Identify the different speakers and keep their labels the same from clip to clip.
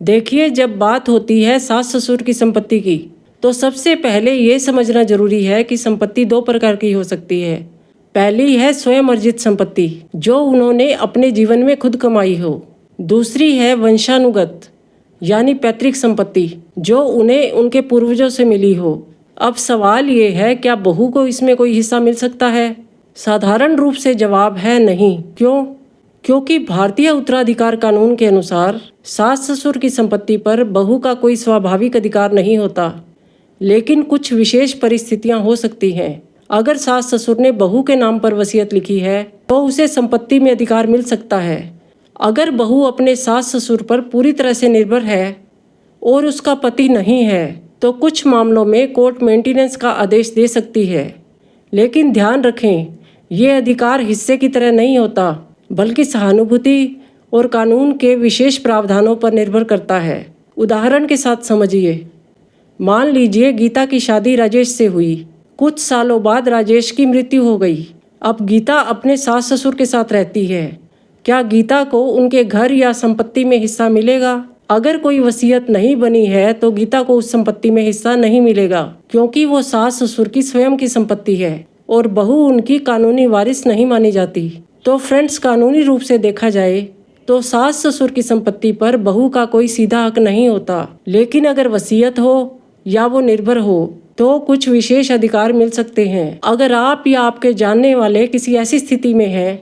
Speaker 1: देखिए, जब बात होती है सास ससुर की संपत्ति की, तो सबसे पहले ये समझना जरूरी है कि संपत्ति दो प्रकार की हो सकती है। पहली है स्वयं अर्जित संपत्ति, जो उन्होंने अपने जीवन में खुद कमाई हो। दूसरी है वंशानुगत यानी पैतृक संपत्ति, जो उन्हें उनके पूर्वजों से मिली हो। अब सवाल ये है, क्या बहू को इसमें कोई हिस्सा मिल सकता है? साधारण रूप से जवाब है नहीं। क्यों? क्योंकि भारतीय उत्तराधिकार कानून के अनुसार सास ससुर की संपत्ति पर बहू का कोई स्वाभाविक अधिकार नहीं होता, लेकिन कुछ विशेष परिस्थितियां हो सकती हैं। अगर सास ससुर ने बहू के नाम पर वसीयत लिखी है तो उसे संपत्ति में अधिकार मिल सकता है। अगर बहू अपने सास ससुर पर पूरी तरह से निर्भर है और उसका पति नहीं है तो कुछ मामलों में कोर्ट मेंटेनेंस का आदेश दे सकती है। लेकिन ध्यान रखें, ये अधिकार हिस्से की तरह नहीं होता, बल्कि सहानुभूति और कानून के विशेष प्रावधानों पर निर्भर करता है। उदाहरण के साथ समझिए। मान लीजिए गीता की शादी राजेश से हुई। कुछ सालों बाद राजेश की मृत्यु हो गई। अब गीता अपने सास ससुर के साथ रहती है। क्या गीता को उनके घर या संपत्ति में हिस्सा मिलेगा? अगर कोई वसीयत नहीं बनी है तो गीता को उस संपत्ति में हिस्सा नहीं मिलेगा, क्योंकि वो सास ससुर की स्वयं की संपत्ति है और बहू उनकी कानूनी वारिस नहीं मानी जाती। तो फ्रेंड्स, कानूनी रूप से देखा जाए तो सास ससुर की संपत्ति पर बहू का कोई सीधा हक नहीं होता, लेकिन अगर वसीयत हो या वो निर्भर हो तो कुछ विशेष अधिकार मिल सकते हैं। अगर आप या आपके जानने वाले किसी ऐसी स्थिति में हैं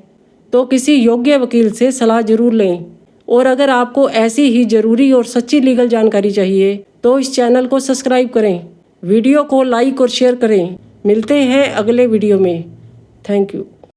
Speaker 1: तो किसी योग्य वकील से सलाह जरूर लें। और अगर आपको ऐसी ही जरूरी और सच्ची लीगल जानकारी चाहिए तो इस चैनल को सब्सक्राइब करें, वीडियो को लाइक और शेयर करें। मिलते हैं अगले वीडियो में। Thank you.